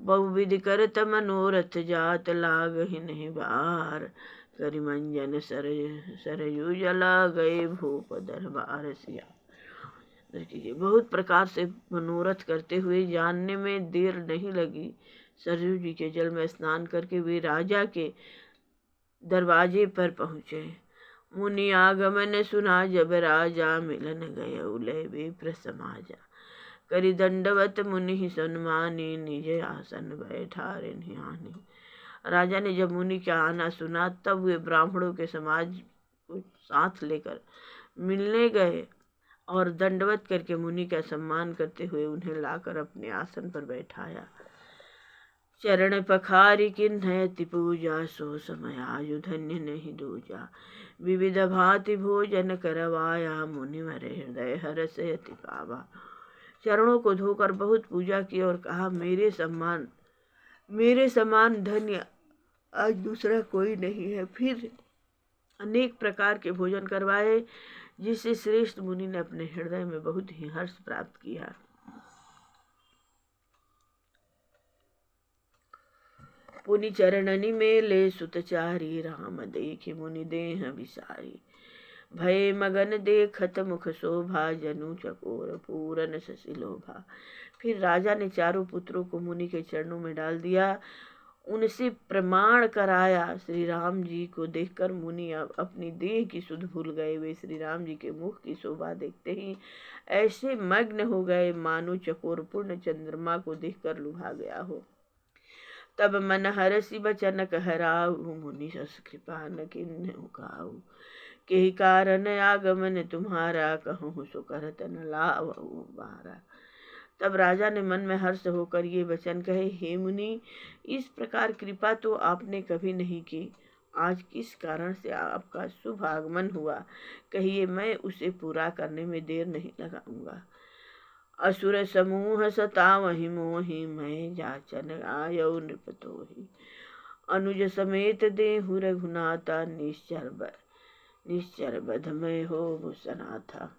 Speaker 1: बहुविधि करत मनोरथ, जात लाग ही नहीं बार। करिमंजन सरयू जला, गए भूप दरबार सिया। देखिए, बहुत प्रकार से मनोरथ करते हुए जानने में देर नहीं लगी। सरयू जी के जल में स्नान करके वे राजा के दरवाजे पर पहुँचे। मुनि आगमन सुना जब राजा, मिलन गय उलय विप्र समाजा। करि दंडवत मुनि सन्मानी, निज आसन बैठारे ध्यानी। राजा ने जब मुनि का आना सुना तब वे ब्राह्मणों के समाज को साथ लेकर मिलने गए और दंडवत करके मुनि का सम्मान करते हुए उन्हें लाकर अपने आसन पर बैठाया। चरण पखारी किन्ह अति पूजा, सो समय आयु धन्य नहीं दूजा। विविध भांति भोजन करवाया, मुनि मरे हृदय हरष अति पावा। चरणों को धोकर बहुत पूजा की और कहा, मेरे समान धन्य आज दूसरा कोई नहीं है। फिर अनेक प्रकार के भोजन करवाए, जिससे श्रेष्ठ मुनि ने अपने हृदय में बहुत ही हर्ष प्राप्त किया। पुनि चरणनि मेले सुतचारी, राम देखि मुनि देह विसारी। भय मगन देखत मुख शोभा, जनु चकोर पूरन शशि लोभा। फिर राजा ने चारों पुत्रों को मुनि के चरणों में डाल दिया उनसे प्रमाण कराया। श्री राम जी को देखकर मुनि अब अपनी देह की सुध भूल गए। वे श्री राम जी के मुख की शोभा देखते ही ऐसे मग्न हो गए मानो चकोर पूर्ण चंद्रमा को देखकर लुभा गया हो। तब मन हरसि बचन कहराऊ, मुनि सस कृपा न किन्हु काऊ। के कारण आगमन तुम्हारा, कहूँ सो करत न लावऊ बारा। तब राजा ने मन में हर्ष होकर ये वचन कहे, हे मुनि, इस प्रकार कृपा तो आपने कभी नहीं की। आज किस कारण से आपका शुभ आगमन हुआ, कहिए, मैं उसे पूरा करने में देर नहीं लगाऊंगा। असुर समूह सतावहि मोहि, मैं जाचन आयौ नृपतोहि। अनुज समेत देहु रघुनाथा, निश्चर बध में हो सनाथा।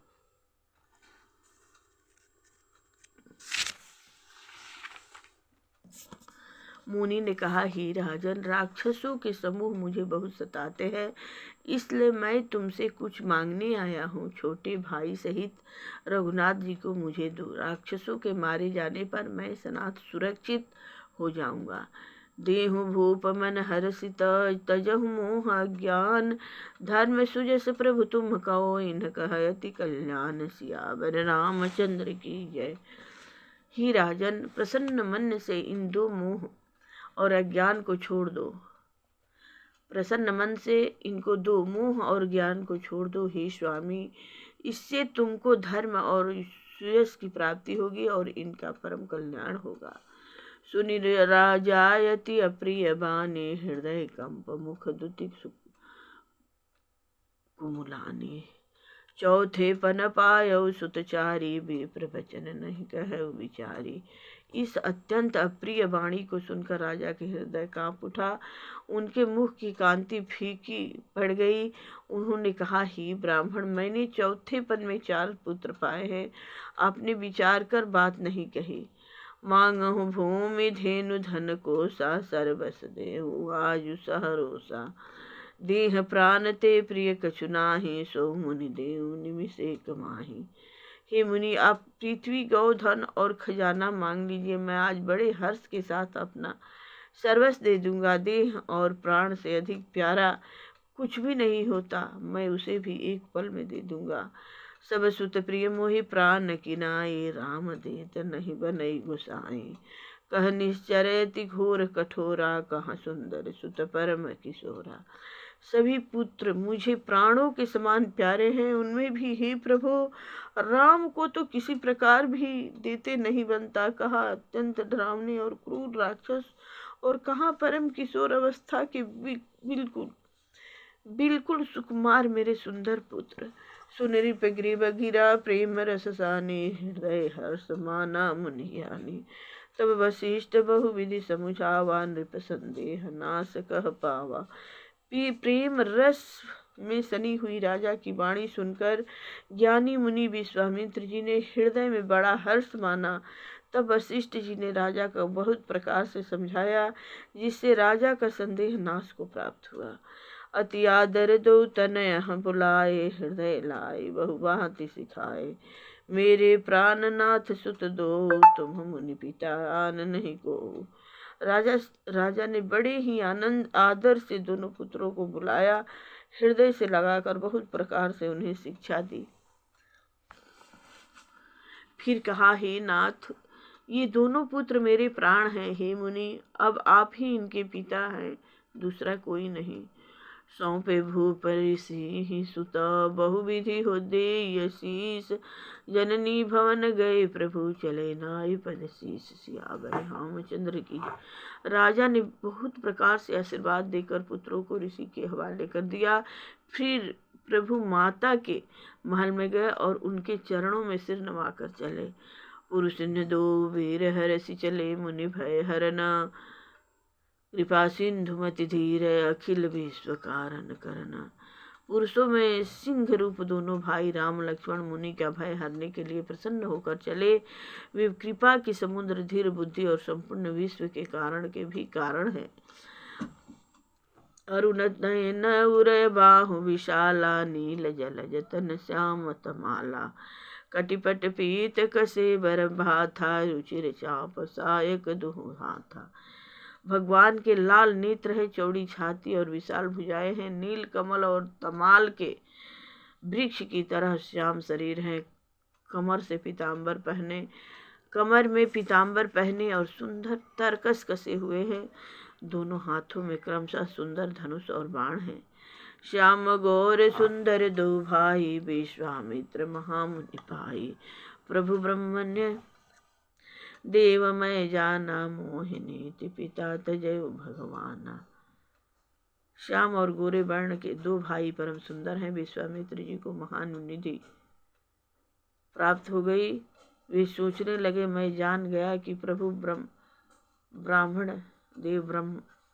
Speaker 1: मुनि ने कहा, ही राजन, राक्षसों के समूह मुझे बहुत सताते हैं, इसलिए मैं तुमसे कुछ मांगने आया हूँ। छोटे भाई सहित रघुनाथ जी को मुझे दो। राक्षसों के मारे जाने पर मैं सनाथ सुरक्षित हो जाऊंगा। देहु भूप मन हर्षित, तजहु मोह अज्ञान। धर्म सुजस प्रभु तुम कहो, इन कहति कल्याण। सियावर रामचंद्र की जय। ही राजन, प्रसन्न मन से इन दो मोह और अज्ञान को छोड़ दो। प्रसन्न मन से इनको दो, मोह और ज्ञान को छोड़ दो हे स्वामी। इससे तुमको धर्म और सुयश की प्राप्ति होगी और इनका परम कल्याण होगा। सुनि राजायति अप्रिय बानी, हृदय कंप मुख दुति कुमुलानी। चौथे पन पायौ सुतचारी, विप्र वचन नहीं कहु विचारी। इस अत्यंत अप्रिय वाणी को सुनकर राजा के हृदय कांप उठा। उनके मुख की कांति फीकी पड़ गई। उन्होंने कहा, ही ब्राह्मण, मैंने चौथे पन में 4 पुत्र पाए हैं। आपने विचार कर बात नहीं कही। मांगहु भूमि धेनु धन कोसा, सर्वस देहु आजु सहरोसा। देह प्राण ते प्रिय कछु नाहि, सो मुनि देहु निमिषे कमाहि। हे मुनि, आप पृथ्वी गौधन और खजाना मांग लीजिए, मैं आज बड़े हर्ष के साथ अपना सर्वस्व दे दूंगा। देह और प्राण से अधिक प्यारा कुछ भी नहीं होता, मैं उसे भी एक पल में दे दूंगा। सब सुत प्रिय मोहि प्राण किनाए, राम देत नहीं बनई गोसाई। कह निश्चरति घोर कठोरा, कहाँ सुंदर सुत परम किशोरा। सभी पुत्र मुझे प्राणों के समान प्यारे हैं, उनमें भी हे प्रभु, राम को तो किसी प्रकार भी देते नहीं बनता। कहा अत्यंत डरावने और क्रूर राक्षस, और कहाँ परम किशोर अवस्था के बिल्कुल सुकुमार मेरे सुंदर पुत्र। सुनरी ग्रीव गिरा, प्रेम रस सानी, हृदय हर्ष माना मुनियानी। तब वशिष्ठ बहुविधि समुझावा, नृप संदेह नाश कह पावा। प्रेम रस में सनी हुई राजा की वाणी सुनकर ज्ञानी मुनि विश्वामित्र जी ने हृदय में बड़ा हर्ष माना। तब वशिष्ठ जी ने राजा को बहुत प्रकार से समझाया, जिससे राजा का संदेह नाश को प्राप्त हुआ। अति आदर दो तनय बुलाए, हृदय लाए बहुभांति सिखाए। मेरे प्राणनाथ सुत दो, तुम मुनि पिता आन नहीं को। राजा ने बड़े ही आनंद आदर से दोनों पुत्रों को बुलाया, हृदय से लगाकर बहुत प्रकार से उन्हें शिक्षा दी। फिर कहा, हे नाथ, ये दोनों पुत्र मेरे प्राण हैं। हे मुनि, अब आप ही इनके पिता हैं, दूसरा कोई नहीं। सौंपे भूप ऋषि सुत, बहुविधि हो दे शीस। जननी भवन गए प्रभु, चले नाई पद शीस। सियावर रामचंद्र की। राजा ने बहुत प्रकार से आशीर्वाद देकर पुत्रों को ऋषि के हवाले कर दिया। फिर प्रभु माता के महल में गए और उनके चरणों में सिर नवाकर चले। पुरुष ने दो वीर हरसि चले, मुनि भय हरना। कृपा सिंधु मति धीर, अखिल विश्व कारण करना। पुरुषों में सिंह रूप दोनों भाई राम लक्ष्मण मुनि का भय हरने के लिए प्रसन्न होकर चले। वे कृपा की समुद्र, धीर बुद्धि और संपूर्ण विश्व के कारण के भी कारण है। अरुण नयन उरय बाहु विशाला, नील जल जतन श्याम तमाला। कटिपट पीत कसे बर भाथा, रुचिर चाप सायक दुहु हाथा। भगवान के लाल नेत्र है, चौड़ी छाती और विशाल भुजाएं हैं। नील कमल और तमाल के वृक्ष की तरह श्याम शरीर है। कमर में पीताम्बर पहने और सुंदर तरकस कसे हुए हैं। दोनों हाथों में क्रमशः सुंदर धनुष और बाण हैं। श्याम गौर सुंदर दो भाई, विश्वामित्र महामुनि भाई। प्रभु ब्रह्मण्य देवमय जाना, मोहिनी पिता तजय भगवाना। श्याम और गोरे वर्ण के दो भाई परम सुंदर हैं। विश्वामित्र जी को महान निधि प्राप्त हो गई। वे सोचने लगे, मैं जान गया कि प्रभु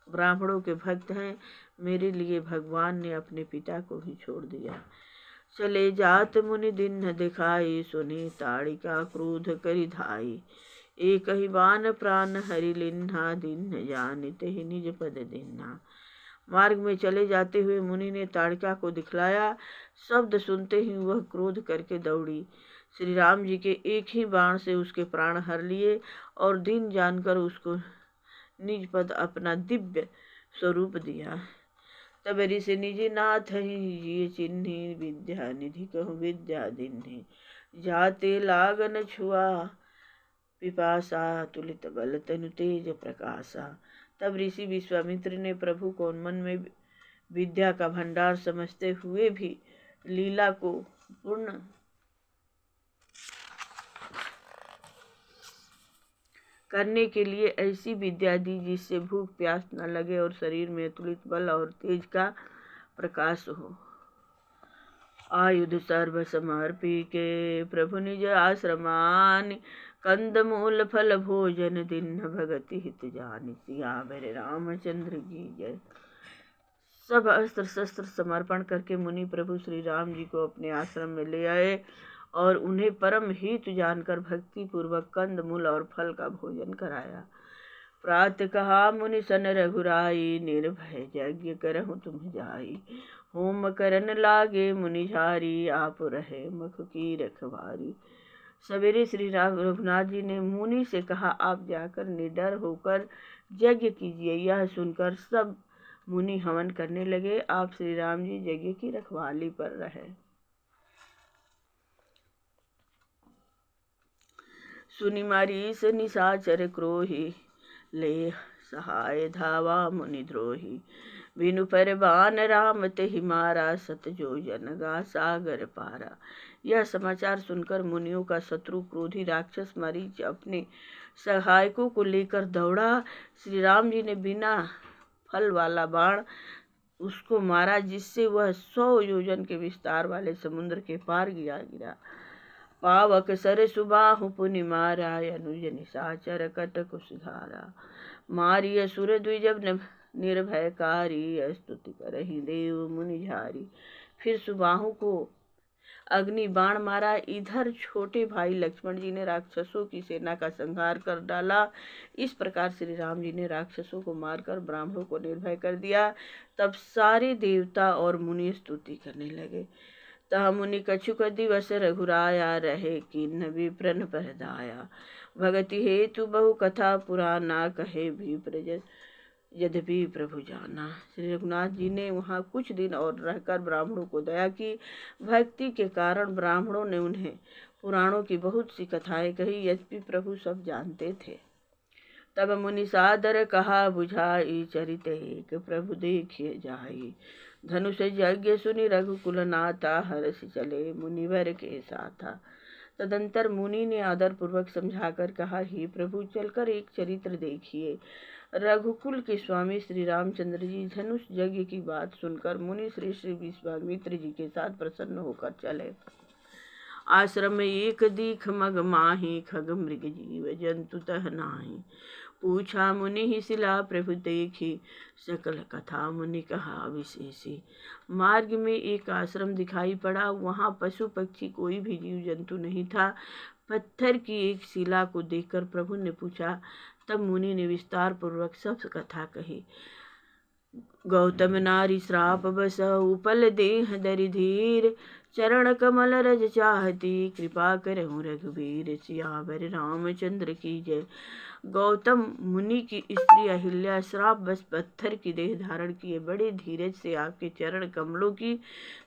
Speaker 1: ब्राह्मणों के भक्त हैं। मेरे लिए भगवान ने अपने पिता को ही छोड़ दिया। चले जात मुनि दिन न दिखाई, सुनी ताड़िका क्रोध करि धाई। एक ही बान प्राण हरि लिन्हा, दिन न जानिते ही निज पद दिन्हा। मार्ग में चले जाते हुए मुनि ने ताड़िका को दिखलाया। शब्द सुनते ही वह क्रोध करके दौड़ी। श्री राम जी के एक ही बाण से उसके प्राण हर लिए और दिन जानकर उसको निज पद अपना दिव्य स्वरूप दिया। तब ऋषि निज नाथ ही चिन्हि, विद्या निधि कहूँ विद्या दिन्हि। जाते लागन छुआ, पिपासा तुलित बल तनु तेज प्रकाशा। तब ऋषि विश्वामित्र ने प्रभु को मन में विद्या का भंडार समझते हुए भी लीला को पूर्ण करने के लिए ऐसी विद्या दी जिससे भूख प्यास न लगे और शरीर में अतुलित बल और तेज का प्रकाश हो। आयुध सर्व समर्पी के प्रभु निज आश्रमान, कंद मूल फल भोजन दिन भगति हित जानि। सियावर रामचंद्र की जय। सब अस्त्र शस्त्र समर्पण करके मुनि प्रभु श्री राम जी को अपने आश्रम में ले आए और उन्हें परम हित जानकर भक्ति पूर्वक कंद मूल और फल का भोजन कराया। प्रातः कहा मुनि सन रघुराई, निर्भय यज्ञ करहु तुम जाई। होम करन लागे मुनि झारी, आप रहे मुख की रखवारी। सवेरे श्री रघुनाथ जी ने मुनि से कहा, आप जाकर निडर होकर यज्ञ कीजिए। यह सुनकर सब मुनि हवन करने लगे। आप श्री राम जी यज्ञ की रखवाली पर रहे। सुनि मारीस निशाचर क्रोही, ले सहाय धावा मुनि द्रोही। बिनु परबान राम तेहि मारा, सत जो जन गा सागर पारा। यह समाचार सुनकर मुनियों का शत्रु क्रोधी राक्षस मरीच अपने सहायकों को लेकर दौड़ा। श्री राम जी ने बिना फल वाला बाण उसको मारा, जिससे वह 100 योजन के विस्तार वाले समुद्र के पार गिरा। पावक सर सुबाहु पुनि मारा, अनुज निशाचर कटक सुधारा। मारिय सुर द्विजब निर्भयकारी, स्तुति करहि देव मुनि झारी। फिर सुबाहु को अग्नि बाण मारा। इधर छोटे भाई लक्ष्मण जी ने राक्षसों की सेना का संहार कर डाला। इस प्रकार श्री राम जी ने राक्षसों को मारकर ब्राह्मणों को निर्भय कर दिया। तब सारे देवता और मुनि स्तुति करने लगे। तह मुनि कछुक दिवस रघुराया, रहे किन्न विप्रन परदाया। भगति हेतु बहु कथा पुराना, कहे विप्र यद्यपि प्रभु जाना। श्री रघुनाथ जी ने वहाँ कुछ दिन और रहकर ब्राह्मणों को दया की। भक्ति के कारण ब्राह्मणों ने उन्हें पुराणों की बहुत सी कथाएं कही, यद्यपि प्रभु सब जानते थे। तब मुनि सादर कहा बुझाई, चरित एक प्रभु देखिए जाई। धनुष यज्ञ सुनि रघुकुल नाथा, हर्ष चले मुनिवर के साथा। तदंतर मुनि ने आदर पूर्वक समझाकर कहा, हे प्रभु चलकर एक चरित्र देखिए। रघुकुल के स्वामी श्री रामचंद्र जी धनुष यज्ञ की बात सुनकर मुनि श्री विश्वामित्र जी के साथ प्रसन्न होकर चले। आश्रम में एक दीख मग माही, खग मृग जीव जंतु तह नाही। पूछा मुनि ही शिला प्रभु देखी, सकल कथा मुनि कहा विशेषी। मार्ग में एक आश्रम दिखाई पड़ा। वहाँ पशु पक्षी कोई भी जीव जंतु नहीं था। पत्थर की एक शिला को देखकर प्रभु ने पूछा। तब मुनि ने विस्तार पूर्वक सब कथा कही। गौतम नारी श्राप बस उपल देह दरि धीर, चरण कमल रज चाहती कृपा करहु रघुवीर। सियावर रामचंद्र की जय। गौतम मुनि की स्त्री अहिल्या श्राप बस पत्थर की देह धारण किए बड़े धीरज से आपके चरण कमलों की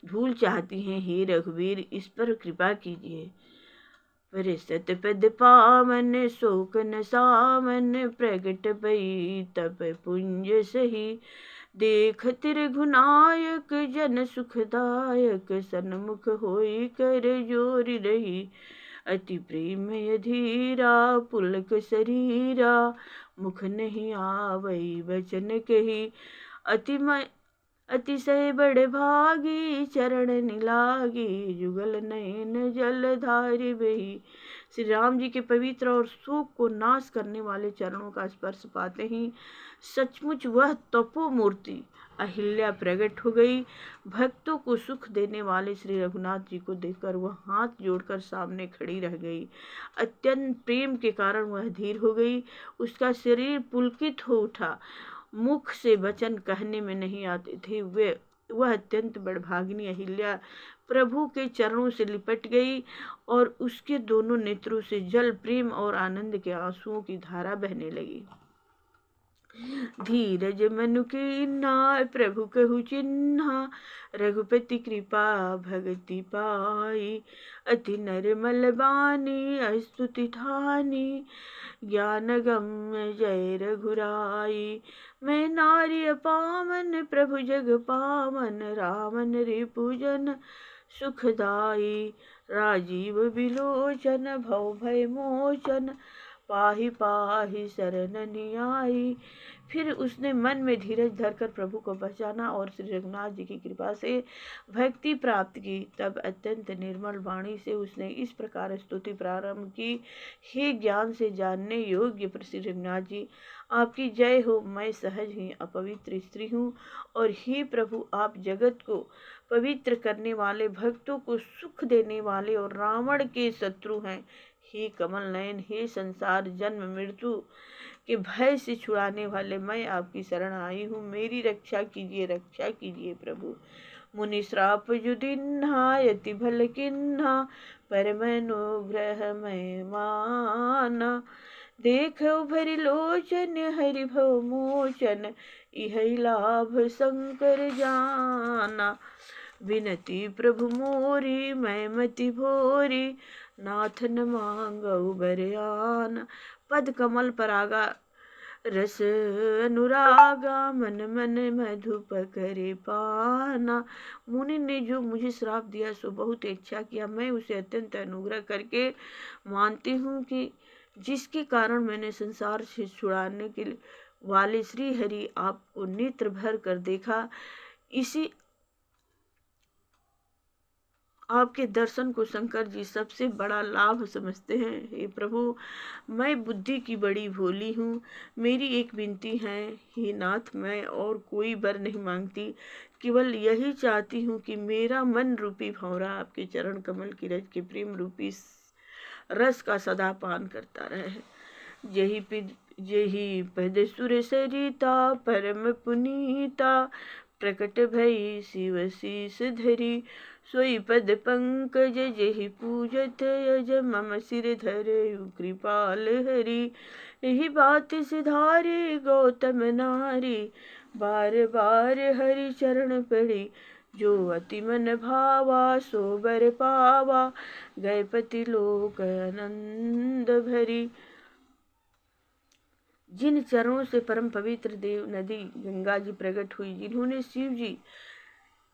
Speaker 1: धूल चाहती हैं। हे रघुवीर, इस पर कृपा कीजिए। परिसत पद पावन शोक न सामन, प्रगट भई तप पुंज सही। देखत रघुनायक जन सुखदायक, सन्मुख होई कर जोर रही। अति प्रेम अधीरा पुलक शरीरा, मुख नहीं आवई बचन कही। अतिशय बड़ भागी चरण निलागी, जुगल नयन जलधारि बही। श्री राम जी के पवित्र और शोक को नाश करने वाले चरणों का स्पर्श पाते ही सचमुच वह तपोमूर्ति अहिल्या प्रकट हो गई। भक्तों को सुख देने वाले श्री रघुनाथ जी को देखकर वह हाथ जोड़कर सामने खड़ी रह गई। अत्यंत प्रेम के कारण वह धीर हो गई। उसका शरीर पुलकित हो उठा। मुख से वचन कहने में नहीं आते थे। वह अत्यंत बड़भागिनी अहिल्या प्रभु के चरणों से लिपट गई और उसके दोनों नेत्रों से जल प्रेम और आनंद के आंसुओं की धारा बहने लगी। धीरज मनु कीन्हा प्रभु कहु चिन्हा, रघुपति कृपा भगति पाई। अति नरमल बानी स्तुति ठानी, ज्ञान गम्य जय रघुराई। मैं नारी अपावन प्रभु जग पावन, रामन रिपुजन सुखदाई। राजीव बिलोचन भव भय मोचन, पाहि पाहि शरण आई। फिर उसने मन में धीरज धरकर प्रभु को पहचाना और श्री रघुनाथ जी की कृपा से भक्ति प्राप्त की। तब अत्यंत निर्मल वाणी से उसने इस प्रकार स्तुति प्रारंभ की। हे ज्ञान से जानने योग्य श्री रघुनाथ जी, आपकी जय हो। मैं सहज ही अपवित्र स्त्री हूँ और हे प्रभु, आप जगत को पवित्र करने वाले, भक्तों को सुख देने वाले और रावण के शत्रु हैं। हे कमल नयन, हे संसार जन्म मृत्यु के भय से छुड़ाने वाले, मैं आपकी शरण आई हूँ। मेरी रक्षा कीजिए, रक्षा कीजिए प्रभु। मुनि श्राप जुदिन्हा यति भल किन्हा, परम अनुग्रह मैं माना। देखो भरि लोचन हरि भव मोचन, इहै लाभ शंकर जाना। विनती प्रभु मोरी मैं मति भोरी, नाथ न मांगऊ बरयान। पद कमल परागा रस अनुरागा, मन मन मधुप करे पाना। मुनि ने जो मुझे श्राप दिया सो बहुत इच्छा किया। मैं उसे अत्यंत अनुग्रह करके मानती हूँ कि जिसके कारण मैंने संसार से छुड़ाने के वाले श्री हरि आपको नेत्र भर कर देखा। इसी आपके दर्शन को शंकर जी सबसे बड़ा लाभ समझते हैं। हे प्रभु, मैं बुद्धि की बड़ी भोली हूँ। मेरी एक विनती है, हे नाथ, मैं और कोई वर नहीं मांगती, केवल यही चाहती हूँ कि मेरा मन रूपी भंवरा आपके चरण कमल की रज के प्रेम रूपी रस का सदा पान करता रहे। जेहि पद सुर सरिता परम पुनीता, प्रकट भई शिव शीस धरी। सोई पद पंकज जेहि पूजत यज, मम सिर धरयु कृपाल हरि। यही बात सिधारे गौतम नारी, बार बार हरि चरण पड़ी। जो अति मन भावा सो बर पावा, गए पति लोक आनंद भरी। जिन चरणों से परम पवित्र देव नदी गंगा जी प्रकट हुई,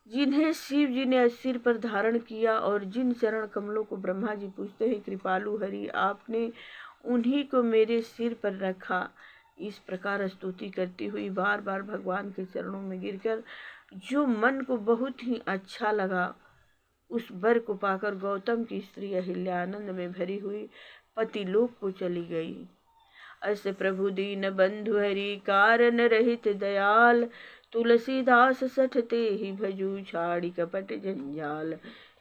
Speaker 1: जिन्हें शिव जी ने सिर पर धारण किया, और जिन चरण कमलों को ब्रह्मा जी पूछते हैं कृपालु हरि, आपने उन्हीं को मेरे सिर पर रखा। इस प्रकार स्तुति करती हुई बार बार भगवान के चरणों में गिरकर जो मन को बहुत ही अच्छा लगा, उस वर को पाकर गौतम की स्त्री अहिल्या आनंद में भरी हुई पति लोक को चली गई। अस प्रभु दीन बंधु हरि, कारण रहित दयाल। तुलसीदास सठते ही भजू, छाड़ी कपट जंजाल।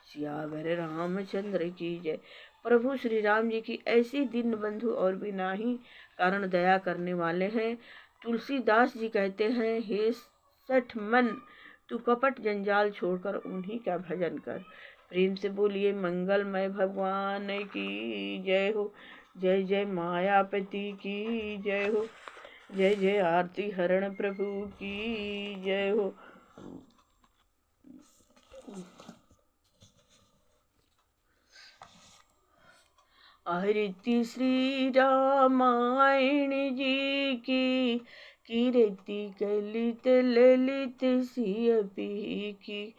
Speaker 1: सियावर रामचंद्र की जय। प्रभु श्री राम जी की ऐसी दीन बंधु और बिना ही कारण दया करने वाले हैं। तुलसीदास जी कहते हैं, हे सठ मन, तू कपट जंजाल छोड़कर उन्हीं का भजन कर। प्रेम से बोलिए मंगलमय भगवान की जय हो। जय जय मायापति की जय हो। जय जय आरती हरण प्रभु की जय हो। आरती श्री रामायण जी की, कीर्ति कलित ललित सियपी की।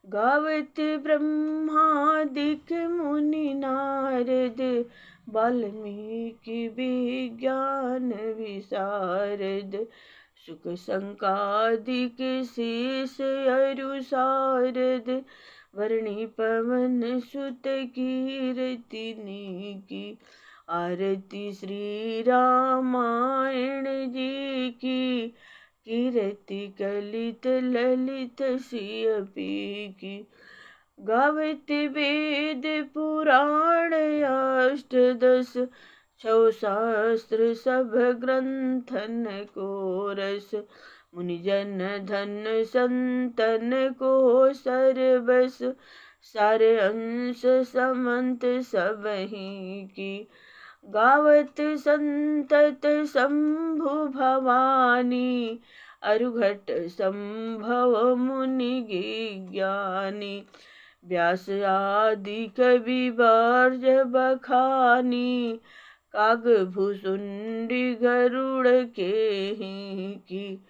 Speaker 1: गावत ब्रह्मादिक मुनि नारद, वाल्मीकि विज्ञान विशारद। सुख संकादिक शेष अरु सारद, वर्णि पवन सुत कीरतिनी की। आरती श्री रामायण जी की, कीर्ति कलित ललित सियपी की। गावत वेद पुराण अष्टदश, छौ शास्त्र सब ग्रंथन को रस। मुनिजन धन संतन को सर्वस, सारे अंश समंत सबही की। गावत संतत शंभु भवानी, अरुघट संभव मुनि ज्ञानी। व्यास आदि कवि बार्ज बखानी, काग भुसुंडी गरुड़ के ही की।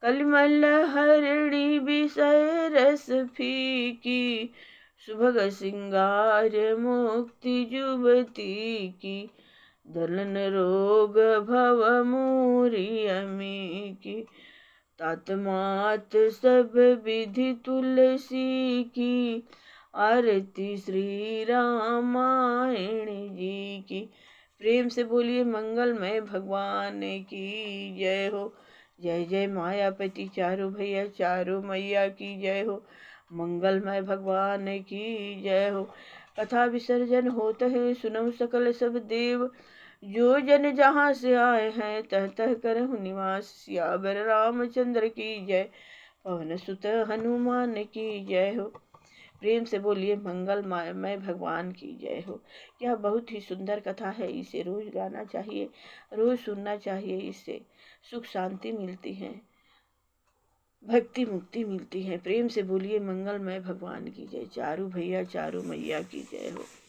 Speaker 1: कलिमल हरिणी विषय रस फीकी, सुभग सिंगार मुक्ति जुबती की। दलन रोग भव मूरी अमी की, तात मात सब विधि तुलसी की। आरती श्री रामायण जी की। प्रेम से बोलिए मंगलमय भगवान की जय हो। जय जय मायापति चारों भैया चारों मैया की जय हो। मंगलमय भगवान की जय हो। कथा विसर्जन होता है, सुनौ सकल सब देव। जो जन जहाँ से आए हैं, तह तह करहु निवास। सियावर रामचंद्र की जय, पवन सुत हनुमान की जय हो। प्रेम से बोलिए मंगलमय भगवान की जय हो। यह बहुत ही सुंदर कथा है, इसे रोज गाना चाहिए, रोज सुनना चाहिए। इससे सुख शांति मिलती है, भक्ति मुक्ति मिलती है। प्रेम से बोलिए मंगलमय भगवान की जय। चारों भैया चारों मैया की जय हो।